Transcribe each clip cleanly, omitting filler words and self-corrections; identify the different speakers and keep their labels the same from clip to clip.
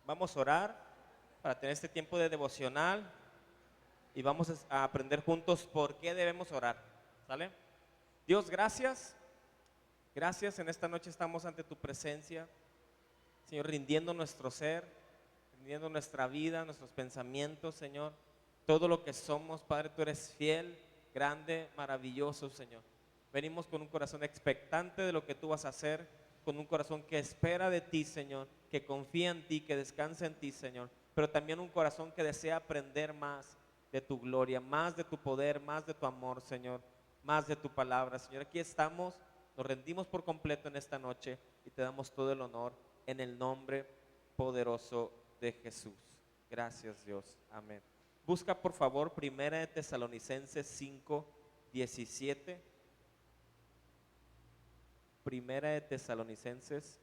Speaker 1: Vamos a orar para tener este tiempo de devocional y vamos a aprender juntos por qué debemos orar. ¿Sale? Dios, gracias. Gracias, en esta noche estamos ante tu presencia, Señor, rindiendo nuestro ser, rindiendo nuestra vida, nuestros pensamientos, Señor. Todo lo que somos, Padre, tú eres fiel, grande, maravilloso, Señor. Venimos con un corazón expectante de lo que tú vas a hacer, con un corazón que espera de ti, Señor, que confía en ti, que descansa en ti, Señor, pero también un corazón que desea aprender más de tu gloria, más de tu poder, más de tu amor, Señor, más de tu palabra, Señor. Aquí estamos, nos rendimos por completo en esta noche y te damos todo el honor en el nombre poderoso de Jesús. Gracias, Dios. Amén. Busca por favor Primera de Tesalonicenses 5:17. Primera de Tesalonicenses.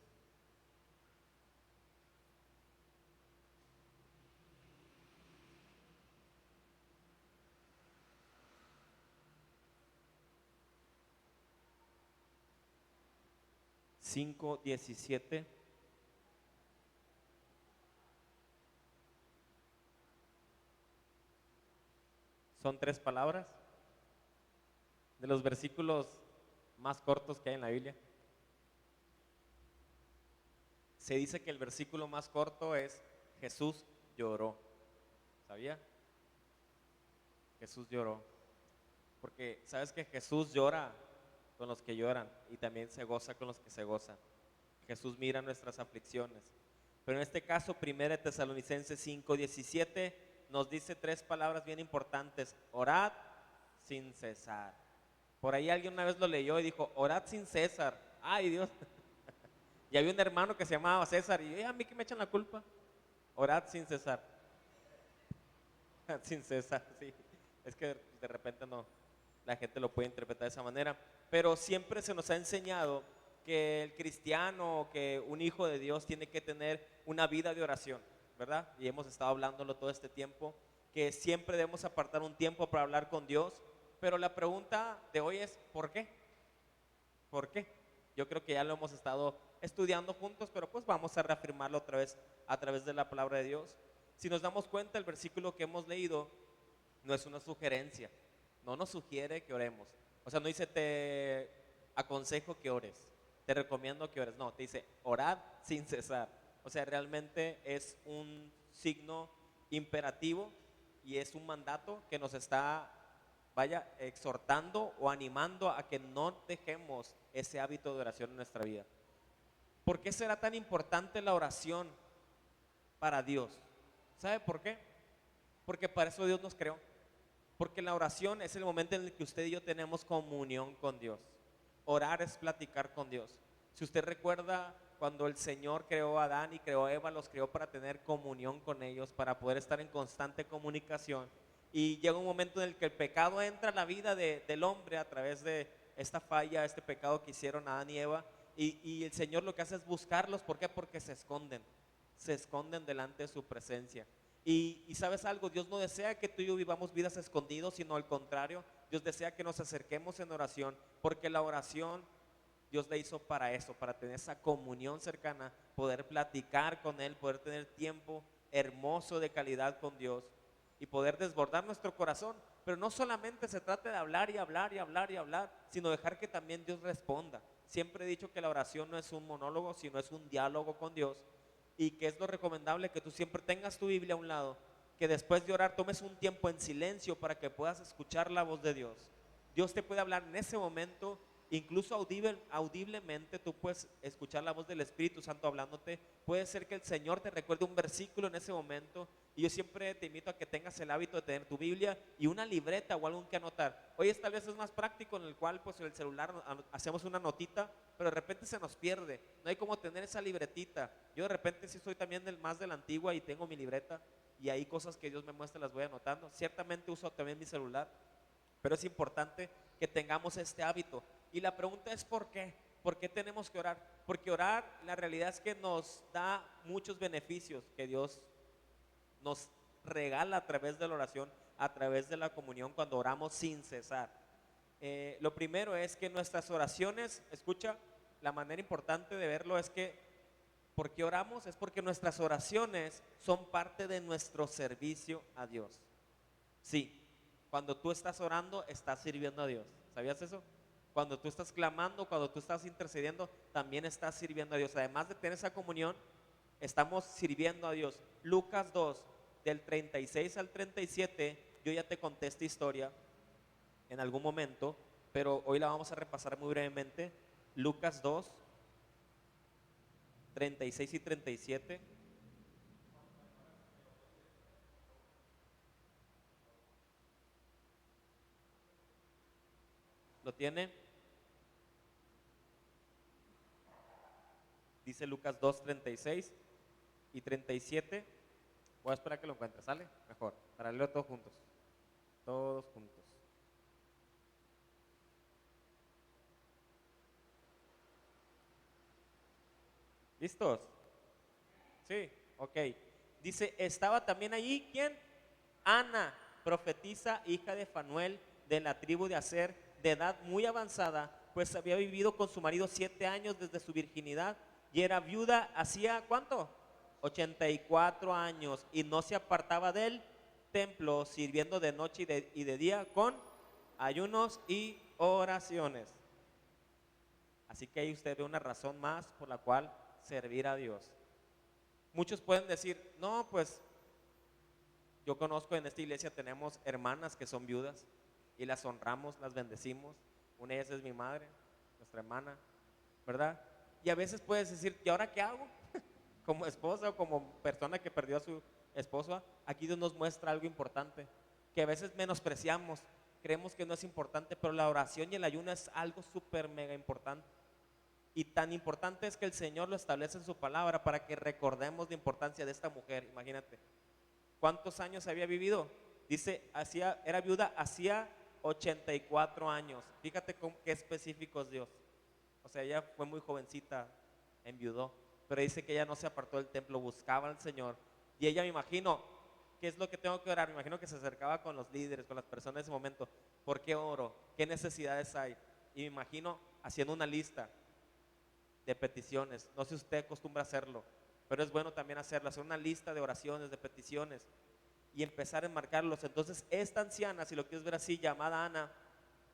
Speaker 1: Cinco diecisiete. Son 3 palabras, de los versículos más cortos que hay en la Biblia. Se dice que el versículo más corto es Jesús lloró. ¿Sabía? Jesús lloró. Porque sabes que Jesús llora con los que lloran y también se goza con los que se gozan. Jesús mira nuestras aflicciones. Pero en este caso, 1 Tesalonicenses 5:17 nos dice 3 palabras bien importantes: orad sin cesar. Por ahí alguien una vez lo leyó y dijo, orad sin César. Ay, Dios. Y había un hermano que se llamaba César y a mí que me echan la culpa. Orad sin cesar. Sin cesar, sí. Es que de repente no, la gente lo puede interpretar de esa manera. Pero siempre se nos ha enseñado que el cristiano, que un hijo de Dios tiene que tener una vida de oración, ¿verdad? Y hemos estado hablándolo todo este tiempo, que siempre debemos apartar un tiempo para hablar con Dios. Pero la pregunta de hoy es, ¿por qué? ¿Por qué? Yo creo que ya lo hemos estado estudiando juntos, pero pues vamos a reafirmarlo otra vez a través de la palabra de Dios. Si nos damos cuenta, el versículo que hemos leído no es una sugerencia, no nos sugiere que oremos. O sea, no dice te aconsejo que ores, te recomiendo que ores. No, te dice orad sin cesar. O sea, realmente es un signo imperativo y es un mandato que nos está, vaya, exhortando o animando a que no dejemos ese hábito de oración en nuestra vida. ¿Por qué será tan importante la oración para Dios? ¿Sabe por qué? Porque para eso Dios nos creó. Porque la oración es el momento en el que usted y yo tenemos comunión con Dios. Orar es platicar con Dios. Si usted recuerda cuando el Señor creó a Adán y creó a Eva, los creó para tener comunión con ellos, para poder estar en constante comunicación. Y llega un momento en el que el pecado entra a la vida del hombre a través de esta falla, este pecado que hicieron Adán y Eva. Y el Señor lo que hace es buscarlos. ¿Por qué? Porque se esconden delante de su presencia. Y sabes algo, Dios no desea que tú y yo vivamos vidas escondidos, sino al contrario, Dios desea que nos acerquemos en oración, porque la oración Dios la hizo para eso, para tener esa comunión cercana, poder platicar con Él, poder tener tiempo hermoso de calidad con Dios y poder desbordar nuestro corazón. Pero no solamente se trata de hablar y hablar y hablar y hablar, sino dejar que también Dios responda. Siempre he dicho que la oración no es un monólogo, sino es un diálogo con Dios, y que es lo recomendable que tú siempre tengas tu Biblia a un lado, que después de orar tomes un tiempo en silencio para que puedas escuchar la voz de Dios. Dios te puede hablar en ese momento, incluso audiblemente tú puedes escuchar la voz del Espíritu Santo hablándote. Puede ser que el Señor te recuerde un versículo en ese momento, y yo siempre te invito a que tengas el hábito de tener tu Biblia y una libreta o algo que anotar. Hoy tal vez es más práctico, en el cual pues en el celular hacemos una notita, pero de repente se nos pierde, no hay como tener esa libretita. Yo de repente sí soy también más de la antigua y tengo mi libreta, y ahí cosas que Dios me muestra las voy anotando. Ciertamente uso también mi celular, pero es importante que tengamos este hábito. Y la pregunta es ¿por qué? ¿Por qué tenemos que orar? Porque orar, la realidad es que nos da muchos beneficios que Dios nos regala a través de la oración, a través de la comunión, cuando oramos sin cesar. Lo primero es que nuestras oraciones, escucha, la manera importante de verlo es que ¿Por qué oramos? Es porque nuestras oraciones son parte de nuestro servicio a Dios. Sí, cuando tú estás orando, estás sirviendo a Dios. ¿Sabías eso? Cuando tú estás clamando, cuando tú estás intercediendo, también estás sirviendo a Dios. Además de tener esa comunión, estamos sirviendo a Dios. Lucas 2, del 36 al 37, yo ya te conté esta historia en algún momento, pero hoy la vamos a repasar muy brevemente. Lucas 2, 36 y 37. ¿Lo tiene? Dice Lucas 2, 36 y 37. Voy a esperar que lo encuentre, ¿sale? Mejor, para leerlo todos juntos. Todos juntos. ¿Listos? Sí, ok. Dice, estaba también allí, ¿quién? Ana, profetisa, hija de Fanuel, de la tribu de Aser, de edad muy avanzada, pues había vivido con su marido 7 años desde su virginidad y era viuda hacía, ¿cuánto? 84 años y no se apartaba del templo, sirviendo de noche y de día con ayunos y oraciones. Así que ahí usted ve una razón más por la cual servir a Dios. Muchos pueden decir, no, pues yo conozco en esta iglesia tenemos hermanas que son viudas y las honramos, las bendecimos. Una de ellas es mi madre, nuestra hermana, ¿verdad? Y a veces puedes decir, ¿y ahora qué hago? Como esposa o como persona que perdió a su esposo, aquí Dios nos muestra algo importante, que a veces menospreciamos, creemos que no es importante, pero la oración y el ayuno es algo súper mega importante. Y tan importante es que el Señor lo establece en su palabra para que recordemos la importancia de esta mujer. Imagínate, ¿cuántos años había vivido? Dice, era viuda hacía 84 años. Fíjate qué específico es Dios. O sea, ella fue muy jovencita, enviudó, pero dice que ella no se apartó del templo, buscaba al Señor. Y ella, me imagino, ¿qué es lo que tengo que orar? Me imagino que se acercaba con los líderes, con las personas de ese momento. ¿Por qué oro? ¿Qué necesidades hay? Y me imagino haciendo una lista de peticiones. No sé si usted acostumbra a hacerlo, pero es bueno también hacerlo, hacer una lista de oraciones, de peticiones y empezar a enmarcarlos. Entonces, esta anciana, si lo quieres ver así, llamada Ana,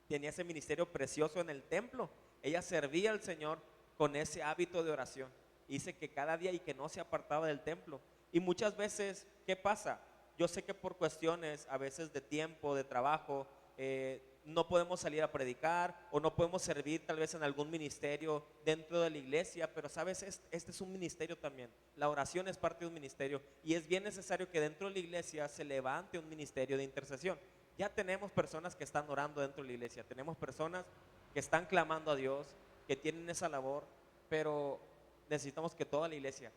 Speaker 1: tenía ese ministerio precioso en el templo. Ella servía al Señor con ese hábito de oración. Dice que cada día y que no se apartaba del templo. Y muchas veces, ¿qué pasa? Yo sé que por cuestiones a veces de tiempo, de trabajo, no podemos salir a predicar o no podemos servir tal vez en algún ministerio dentro de la iglesia, pero sabes, este es un ministerio también. La oración es parte de un ministerio y es bien necesario que dentro de la iglesia se levante un ministerio de intercesión. Ya tenemos personas que están orando dentro de la iglesia, tenemos personas que están clamando a Dios, que tienen esa labor, pero necesitamos que toda la iglesia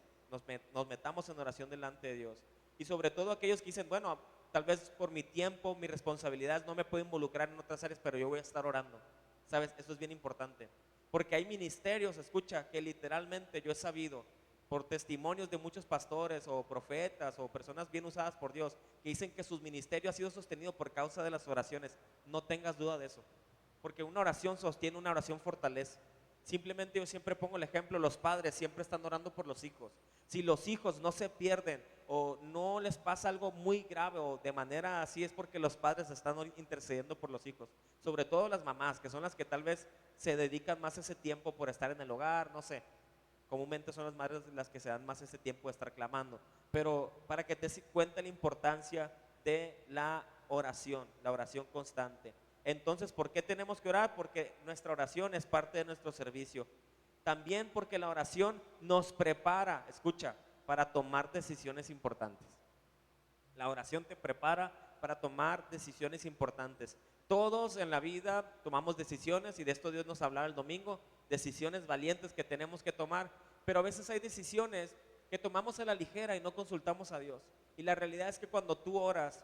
Speaker 1: nos metamos en oración delante de Dios. Y sobre todo aquellos que dicen, bueno, tal vez por mi tiempo, mis responsabilidades, no me puedo involucrar en otras áreas, pero yo voy a estar orando. ¿Sabes? Eso es bien importante. Porque hay ministerios, escucha, que literalmente yo he sabido por testimonios de muchos pastores o profetas o personas bien usadas por Dios, que dicen que sus ministerios ha sido sostenido por causa de las oraciones. No tengas duda de eso. Porque una oración sostiene, una oración fortalece. Simplemente yo siempre pongo el ejemplo, los padres siempre están orando por los hijos. Si los hijos no se pierden o no les pasa algo muy grave o de manera así, es porque los padres están intercediendo por los hijos. Sobre todo las mamás, que son las que tal vez se dedican más ese tiempo por estar en el hogar, no sé. Comúnmente son las madres las que se dan más ese tiempo de estar clamando. Pero para que te des cuenta la importancia de la oración constante. Entonces, ¿por qué tenemos que orar? Porque nuestra oración es parte de nuestro servicio. También porque la oración nos prepara, escucha, para tomar decisiones importantes. La oración te prepara para tomar decisiones importantes. Todos en la vida tomamos decisiones y de esto Dios nos hablaba el domingo, decisiones valientes que tenemos que tomar, pero a veces hay decisiones que tomamos a la ligera y no consultamos a Dios. Y la realidad es que cuando tú oras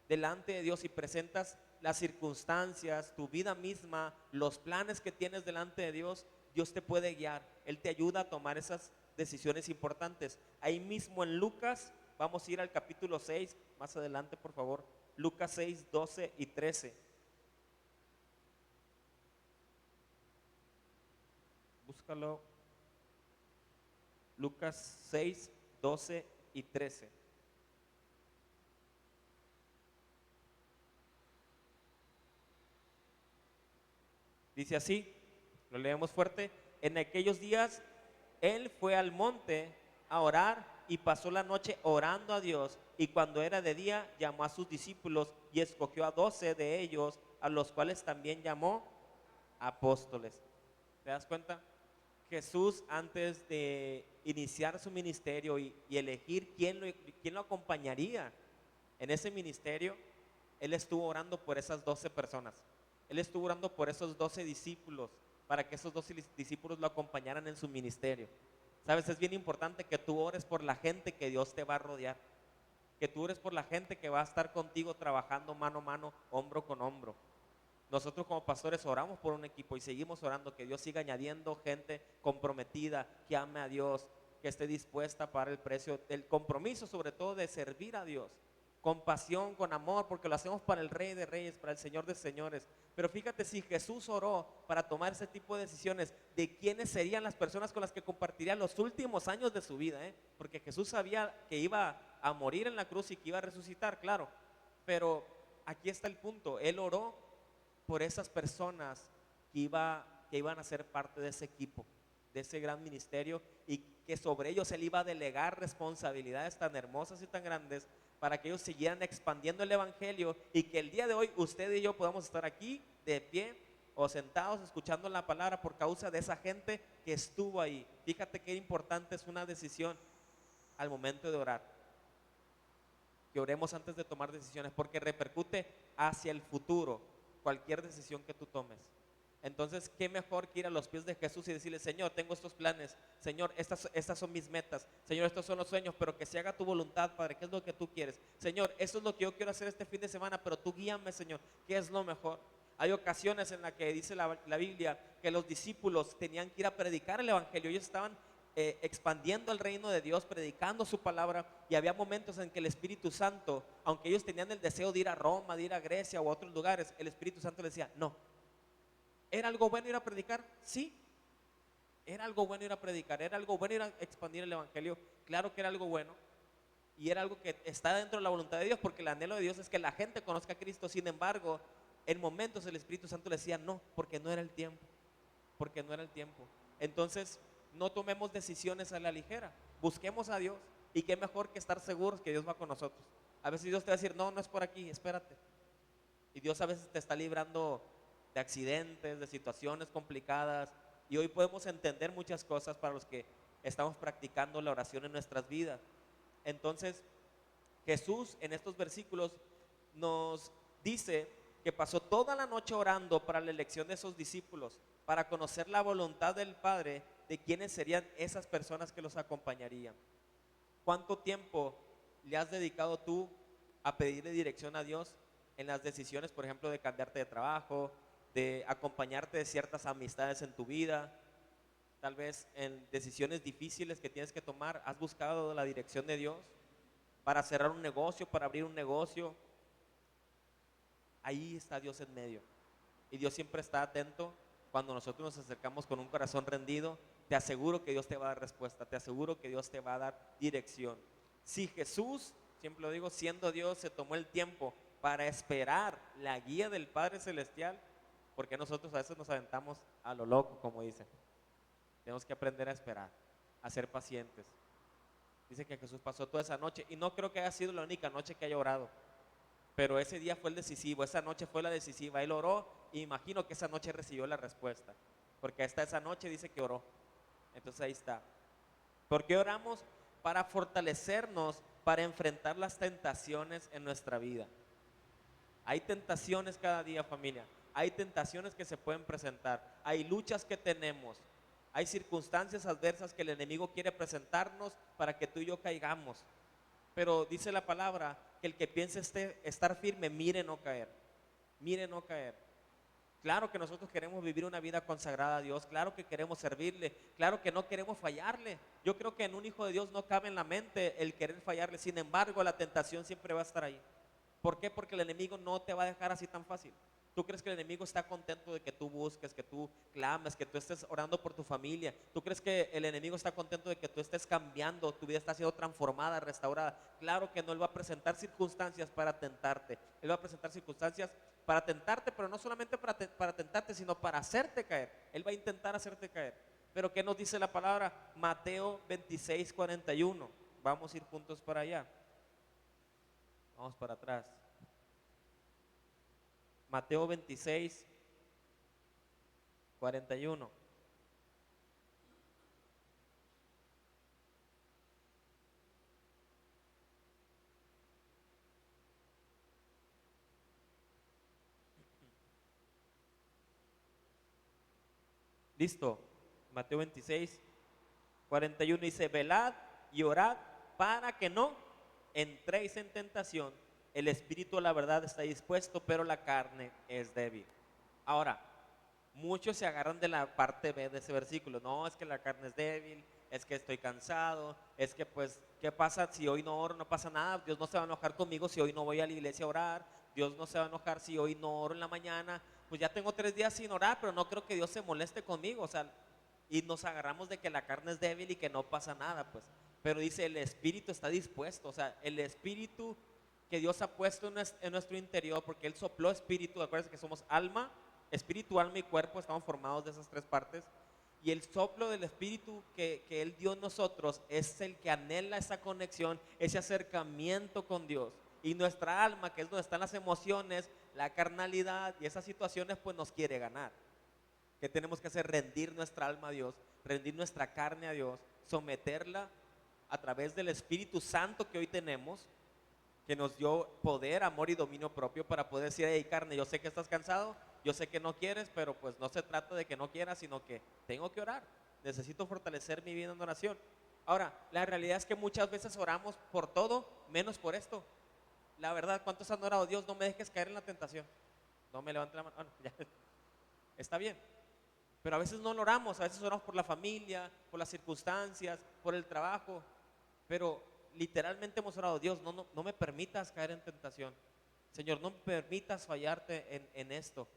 Speaker 1: delante de Dios y presentas las circunstancias, tu vida misma, los planes que tienes delante de Dios, Dios te puede guiar. Él te ayuda a tomar esas decisiones importantes. Ahí mismo en Lucas, vamos a ir al capítulo 6, más adelante por favor, Lucas 6, 12 y 13. Búscalo. Lucas 6, 12 y 13. Dice así, lo leemos fuerte. En aquellos días él fue al monte a orar y pasó la noche orando a Dios. Y cuando era de día, llamó a sus discípulos y escogió a 12 de ellos, a los cuales también llamó apóstoles. ¿Te das cuenta? Jesús, antes de iniciar su ministerio y elegir quién lo acompañaría en ese ministerio, Él estuvo orando por esas 12 personas. Él estuvo orando por esos 12 discípulos, para que esos 12 discípulos lo acompañaran en su ministerio. Sabes, es bien importante que tú ores por la gente que Dios te va a rodear, que tú ores por la gente que va a estar contigo trabajando mano a mano, hombro con hombro. Nosotros como pastores oramos por un equipo y seguimos orando que Dios siga añadiendo gente comprometida, que ame a Dios, que esté dispuesta a pagar el precio, el compromiso sobre todo de servir a Dios, con pasión, con amor, porque lo hacemos para el Rey de Reyes, para el Señor de Señores. Pero fíjate, si Jesús oró para tomar ese tipo de decisiones, de quiénes serían las personas con las que compartiría los últimos años de su vida, ¿eh? Porque Jesús sabía que iba a morir en la cruz y que iba a resucitar, claro. Pero aquí está el punto, Él oró por esas personas que iban a ser parte de ese equipo, de ese gran ministerio, y que sobre ellos Él iba a delegar responsabilidades tan hermosas y tan grandes para que ellos siguieran expandiendo el evangelio, y que el día de hoy usted y yo podamos estar aquí de pie o sentados escuchando la palabra por causa de esa gente que estuvo ahí. Fíjate qué importante es una decisión al momento de orar, que oremos antes de tomar decisiones, porque repercute hacia el futuro cualquier decisión que tú tomes. Entonces, ¿qué mejor que ir a los pies de Jesús y decirle: Señor, tengo estos planes, Señor, estas son mis metas, Señor, estos son los sueños, pero que se haga tu voluntad, Padre, ¿qué es lo que tú quieres? Señor, esto es lo que yo quiero hacer este fin de semana, pero tú guíame, Señor, ¿qué es lo mejor? Hay ocasiones en las que dice la Biblia que los discípulos tenían que ir a predicar el evangelio. Ellos estaban expandiendo el reino de Dios, predicando su palabra, y había momentos en que el Espíritu Santo, aunque ellos tenían el deseo de ir a Roma, de ir a Grecia o a otros lugares, el Espíritu Santo les decía: no. ¿Era algo bueno ir a predicar? Sí. Era algo bueno ir a predicar, era algo bueno ir a expandir el evangelio. Claro que era algo bueno, y era algo que está dentro de la voluntad de Dios, porque el anhelo de Dios es que la gente conozca a Cristo. Sin embargo, en momentos el Espíritu Santo le decía: no, porque no era el tiempo, porque no era el tiempo. Entonces, no tomemos decisiones a la ligera, busquemos a Dios, y qué mejor que estar seguros que Dios va con nosotros. A veces Dios te va a decir: no, no es por aquí, espérate. Y Dios a veces te está librando de accidentes, de situaciones complicadas, y hoy podemos entender muchas cosas para los que estamos practicando la oración en nuestras vidas. Entonces, Jesús en estos versículos nos dice que pasó toda la noche orando para la elección de esos discípulos, para conocer la voluntad del Padre de quiénes serían esas personas que los acompañarían. ¿Cuánto tiempo le has dedicado tú a pedirle dirección a Dios en las decisiones, por ejemplo, de cambiarte de trabajo, de acompañarte de ciertas amistades en tu vida? Tal vez en decisiones difíciles que tienes que tomar, ¿has buscado la dirección de Dios para cerrar un negocio, para abrir un negocio? Ahí está Dios en medio, y Dios siempre está atento cuando nosotros nos acercamos con un corazón rendido. Te aseguro que Dios te va a dar respuesta, te aseguro que Dios te va a dar dirección. Si Jesús, siempre lo digo, siendo Dios, se tomó el tiempo para esperar la guía del Padre Celestial, porque nosotros a veces nos aventamos a lo loco, como dicen? Tenemos que aprender a esperar, a ser pacientes. Dice que Jesús pasó toda esa noche, y no creo que haya sido la única noche que haya orado, pero ese día fue el decisivo, esa noche fue la decisiva. Él oró, y imagino que esa noche recibió la respuesta, porque hasta esa noche dice que oró. Entonces ahí está. ¿Por qué oramos? Para fortalecernos, para enfrentar las tentaciones en nuestra vida. Hay tentaciones cada día, familia. Hay tentaciones que se pueden presentar. Hay luchas que tenemos. Hay circunstancias adversas que el enemigo quiere presentarnos para que tú y yo caigamos. Pero dice la palabra que el que piense estar firme, mire no caer. Mire no caer. Claro que nosotros queremos vivir una vida consagrada a Dios, claro que queremos servirle, claro que no queremos fallarle. Yo creo que en un hijo de Dios no cabe en la mente el querer fallarle. Sin embargo, la tentación siempre va a estar ahí. ¿Por qué? Porque el enemigo no te va a dejar así tan fácil. ¿Tú crees que el enemigo está contento de que tú busques, que tú clames, que tú estés orando por tu familia? ¿Tú crees que el enemigo está contento de que tú estés cambiando, tu vida está siendo transformada, restaurada? Claro que no, él va a presentar circunstancias para tentarte. Él va a presentar circunstancias para tentarte, pero no solamente para tentarte, sino para hacerte caer. Él va a intentar hacerte caer. Pero ¿qué nos dice la palabra? Mateo 26:41. Vamos a ir juntos para allá. Vamos para atrás. Mateo 26:41. Listo. Mateo 26:41 dice, velad y orad para que no entréis en tentación. El espíritu, la verdad, está dispuesto, pero la carne es débil. Ahora, muchos se agarran de la parte B de ese versículo. No, es que la carne es débil, es que estoy cansado, es que pues, ¿qué pasa si hoy no oro? No pasa nada, Dios no se va a enojar conmigo si hoy no voy a la iglesia a orar, Dios no se va a enojar si hoy no oro en la mañana, pues ya tengo 3 días sin orar, pero no creo que Dios se moleste conmigo, o sea, y nos agarramos de que la carne es débil y que no pasa nada, pues. Pero dice, el espíritu está dispuesto, o sea, el espíritu que Dios ha puesto en nuestro interior, porque Él sopló espíritu, acuérdense que somos alma, espíritu, alma y cuerpo, estamos formados de esas 3 partes. Y el soplo del espíritu que Él dio en nosotros es el que anhela esa conexión, ese acercamiento con Dios. Y nuestra alma, que es donde están las emociones, la carnalidad y esas situaciones, pues nos quiere ganar. ¿Qué tenemos que hacer? Rendir nuestra alma a Dios, rendir nuestra carne a Dios, someterla a través del Espíritu Santo que hoy tenemos, que nos dio poder, amor y dominio propio para poder decir, hey carne, yo sé que estás cansado, yo sé que no quieres, pero pues no se trata de que no quieras, sino que tengo que orar, necesito fortalecer mi vida en oración. Ahora, la realidad es que muchas veces oramos por todo, menos por esto. La verdad, ¿cuántos han orado? Dios, no me dejes caer en la tentación. No me levante la mano. Bueno, ya. Está bien. Pero a veces no lo oramos, a veces oramos por la familia, por las circunstancias, por el trabajo. Pero literalmente hemos orado, Dios, no me permitas caer en tentación. Señor, no me permitas fallarte en esto.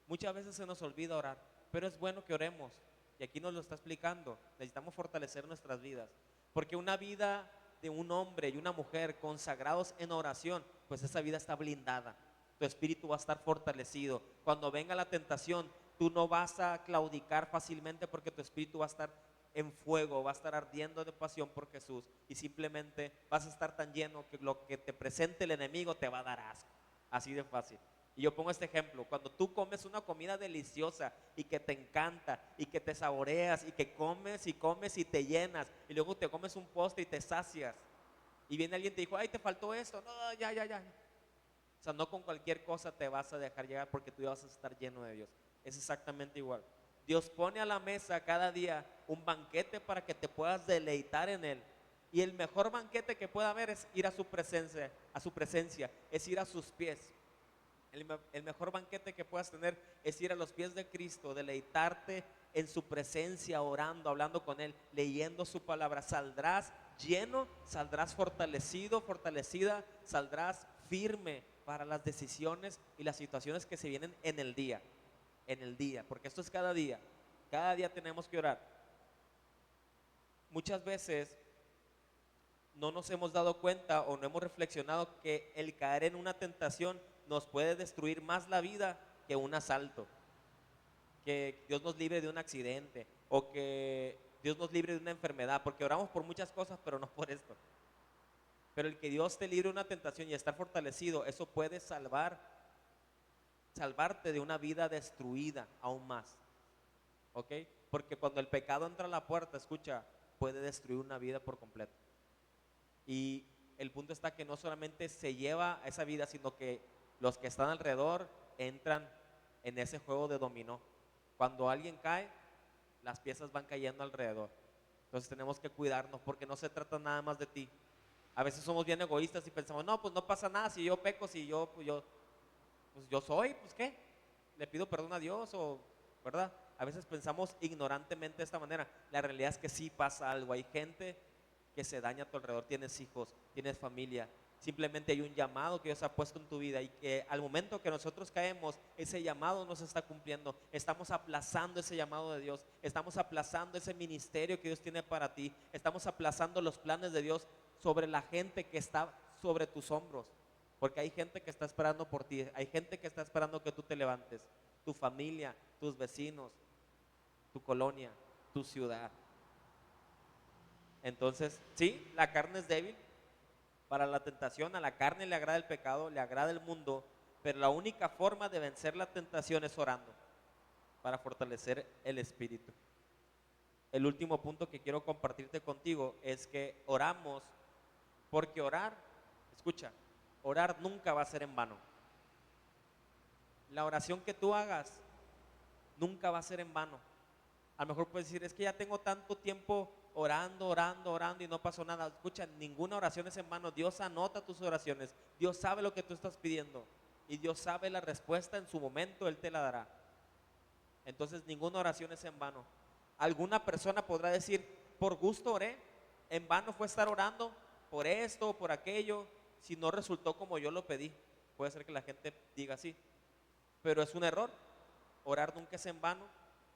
Speaker 1: Muchas veces se nos olvida orar, pero es bueno que oremos. Y aquí nos lo está explicando. Necesitamos fortalecer nuestras vidas. Porque una vida de un hombre y una mujer consagrados en oración, pues esa vida está blindada. Tu espíritu va a estar fortalecido. Cuando venga la tentación, tú no vas a claudicar fácilmente porque tu espíritu va a estar en fuego, va a estar ardiendo de pasión por Jesús y simplemente vas a estar tan lleno que lo que te presente el enemigo te va a dar asco. Así de fácil. Y yo pongo este ejemplo, cuando tú comes una comida deliciosa y que te encanta y que te saboreas y que comes y comes y te llenas y luego te comes un postre y te sacias y viene alguien y te dijo, ay, te faltó esto, no, ya, ya, ya. O sea, no con cualquier cosa te vas a dejar llegar porque tú ya vas a estar lleno de Dios. Es exactamente igual. Dios pone a la mesa cada día un banquete para que te puedas deleitar en él. Y el mejor banquete que pueda haber es ir a su presencia, es ir a sus pies. El mejor banquete que puedas tener es ir a los pies de Cristo, deleitarte en su presencia, orando, hablando con Él, leyendo su palabra. Saldrás lleno, saldrás fortalecido, fortalecida, saldrás firme para las decisiones y las situaciones que se vienen en el día, porque esto es cada día tenemos que orar. Muchas veces no nos hemos dado cuenta o no hemos reflexionado que el caer en una tentación nos puede destruir más la vida que un asalto, que Dios nos libre de un accidente o que Dios nos libre de una enfermedad, porque oramos por muchas cosas, pero no por esto. Pero el que Dios te libre de una tentación y estar fortalecido, eso puede salvarte de una vida destruida aún más. ¿Ok? Porque cuando el pecado entra a la puerta, escucha, puede destruir una vida por completo. Y el punto está que no solamente se lleva esa vida, sino que los que están alrededor entran en ese juego de dominó. Cuando alguien cae, las piezas van cayendo alrededor. Entonces tenemos que cuidarnos porque no se trata nada más de ti. A veces somos bien egoístas y pensamos, no, pues no pasa nada si yo peco, si pues yo soy, pues qué, le pido perdón a Dios o, ¿verdad? A veces pensamos ignorantemente de esta manera. La realidad es que sí pasa algo. Hay gente que se daña a tu alrededor, tienes hijos, tienes familia Simplemente hay un llamado que Dios ha puesto en tu vida y que al momento que nosotros caemos, ese llamado no se está cumpliendo. Estamos aplazando ese llamado de Dios, estamos aplazando ese ministerio que Dios tiene para ti, estamos aplazando los planes de Dios sobre la gente que está sobre tus hombros. Porque hay gente que está esperando por ti, hay gente que está esperando que tú te levantes, tu familia, tus vecinos, tu colonia, tu ciudad. Entonces, sí, la carne es débil para la tentación, a la carne le agrada el pecado, le agrada el mundo, pero la única forma de vencer la tentación es orando para fortalecer el espíritu. El último punto que quiero compartirte contigo es que oramos porque orar, escucha, orar nunca va a ser en vano. La oración que tú hagas nunca va a ser en vano. A lo mejor puedes decir, es que ya tengo tanto tiempo orando y no pasó nada. Escucha, ninguna oración es en vano. Dios anota tus oraciones. Dios sabe lo que tú estás pidiendo. Y Dios sabe la respuesta en su momento, Él te la dará. Entonces ninguna oración es en vano. Alguna persona podrá decir, por gusto oré, en vano fue estar orando por esto o por aquello, si no resultó como yo lo pedí. Puede ser que la gente diga así, pero es un error. Orar nunca es en vano,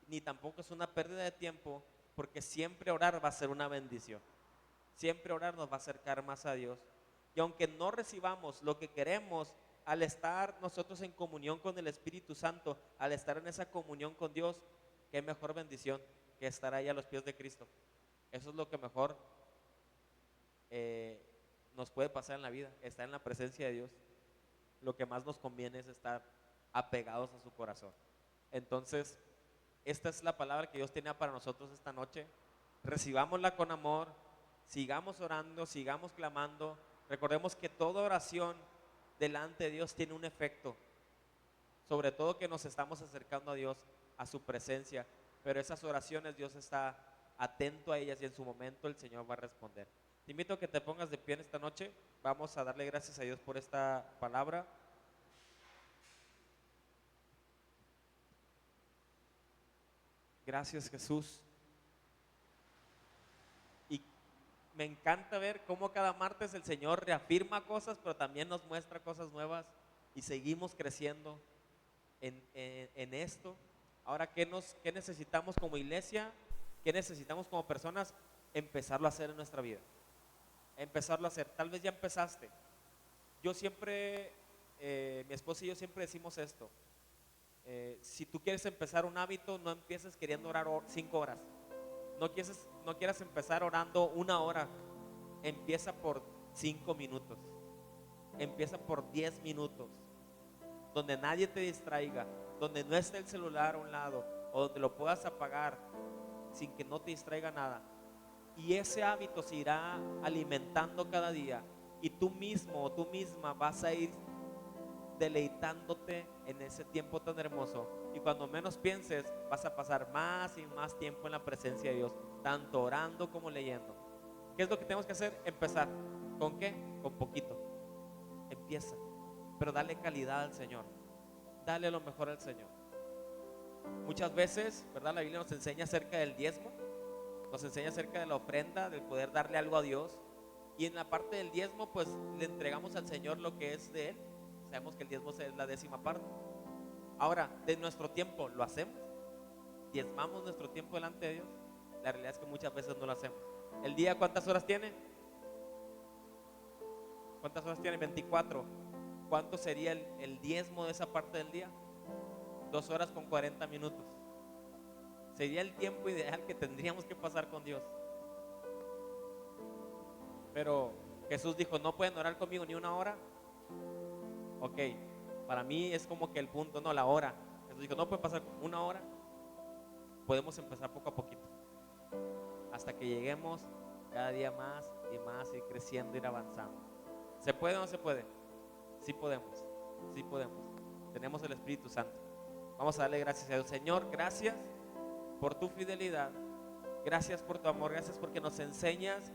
Speaker 1: ni tampoco es una pérdida de tiempo, porque siempre orar va a ser una bendición. Siempre orar nos va a acercar más a Dios. Y aunque no recibamos lo que queremos, al estar nosotros en comunión con el Espíritu Santo, al estar en esa comunión con Dios, qué mejor bendición que estar ahí a los pies de Cristo. Eso es lo que mejor nos puede pasar en la vida, estar en la presencia de Dios. Lo que más nos conviene es estar apegados a su corazón. Entonces, esta es la palabra que Dios tenía para nosotros esta noche. Recibámosla con amor, sigamos orando, sigamos clamando. Recordemos que toda oración delante de Dios tiene un efecto, sobre todo que nos estamos acercando a Dios, a su presencia, pero esas oraciones Dios está atento a ellas y en su momento el Señor va a responder. Te invito a que te pongas de pie en esta noche. Vamos a darle gracias a Dios por esta palabra. Gracias, Jesús. Y me encanta ver cómo cada martes el Señor reafirma cosas, pero también nos muestra cosas nuevas y seguimos creciendo en esto. Ahora, ¿qué necesitamos como iglesia? ¿Qué necesitamos como personas? Empezarlo a hacer en nuestra vida. Empezarlo a hacer. Tal vez ya empezaste. Yo siempre, mi esposa y yo siempre decimos esto. Si tú quieres empezar un hábito, no empieces queriendo orar 5 horas. No quieras empezar orando 1 hora. Empieza por 5 minutos. Empieza por 10 minutos. Donde nadie te distraiga, donde no esté el celular a un lado, o donde lo puedas apagar sin que no te distraiga nada. Y ese hábito se irá alimentando cada día. Y tú mismo o tú misma vas a ir deleitándote en ese tiempo tan hermoso. Y cuando menos pienses, vas a pasar más y más tiempo en la presencia de Dios, tanto orando como leyendo. ¿Qué es lo que tenemos que hacer? Empezar. ¿Con qué? Con poquito. Empieza, pero dale calidad al Señor. Dale lo mejor al Señor. Muchas veces, ¿verdad? La Biblia nos enseña acerca del diezmo, nos enseña acerca de la ofrenda, del poder darle algo a Dios. Y en la parte del diezmo, pues le entregamos al Señor lo que es de Él. Sabemos que el diezmo es la 10ª parte. Ahora, de nuestro tiempo, ¿lo hacemos? ¿Diezmamos nuestro tiempo delante de Dios? La realidad es que muchas veces no lo hacemos. ¿El día cuántas horas tiene? ¿Cuántas horas tiene? 24. ¿Cuánto sería el diezmo de esa parte del día? 2 horas con 40 minutos. Sería el tiempo ideal que tendríamos que pasar con Dios. Pero Jesús dijo, no pueden orar conmigo ni 1 hora. Ok, para mí es como que el punto, no, la hora. Jesús dijo, no pueden pasar 1 hora. Podemos empezar poco a poquito, hasta que lleguemos cada día más y más, ir creciendo, ir avanzando. ¿Se puede o no se puede? Sí podemos, sí podemos. Tenemos el Espíritu Santo. Vamos a darle gracias a Dios. Señor, gracias por tu fidelidad. Gracias por tu amor. Gracias porque nos enseñas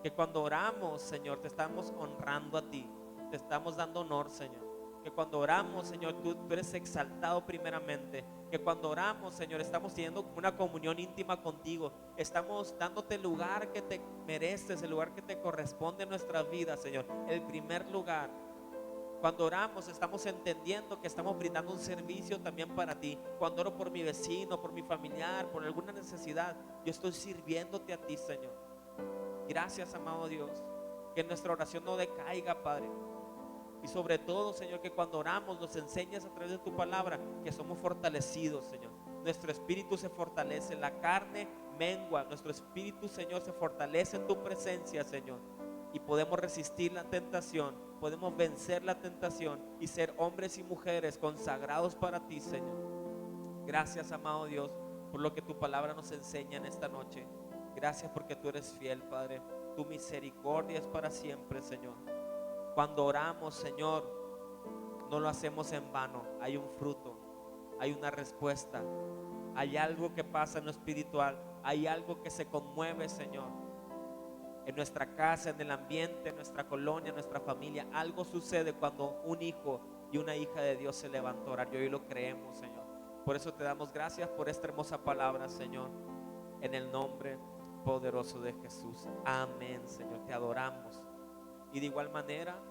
Speaker 1: que cuando oramos, Señor, te estamos honrando a ti. Te estamos dando honor, Señor. que cuando oramos, Señor, tú eres exaltado primeramente, que cuando oramos, Señor, estamos teniendo una comunión íntima contigo, estamos dándote el lugar que te mereces, el lugar que te corresponde en nuestras vidas, Señor, el primer lugar. Cuando oramos estamos entendiendo que estamos brindando un servicio también para ti. Cuando oro por mi vecino, por mi familiar, por alguna necesidad, yo estoy sirviéndote a ti, Señor. Gracias, amado Dios, que nuestra oración no decaiga, Padre. Y sobre todo, Señor, que cuando oramos nos enseñas a través de tu palabra que somos fortalecidos, Señor. Nuestro espíritu se fortalece, la carne mengua, nuestro espíritu, Señor, se fortalece en tu presencia, Señor. Y podemos resistir la tentación, podemos vencer la tentación y ser hombres y mujeres consagrados para ti, Señor. Gracias, amado Dios, por lo que tu palabra nos enseña en esta noche. Gracias porque tú eres fiel, Padre. Tu misericordia es para siempre, Señor. Cuando oramos, Señor, no lo hacemos en vano. Hay un fruto, hay una respuesta, hay algo que pasa en lo espiritual, hay algo que se conmueve, Señor. En nuestra casa, en el ambiente, en nuestra colonia, en nuestra familia, algo sucede cuando un hijo y una hija de Dios se levanta a orar. Y hoy lo creemos, Señor. Por eso te damos gracias por esta hermosa palabra, Señor. En el nombre poderoso de Jesús. Amén, Señor. Te adoramos. Y de igual manera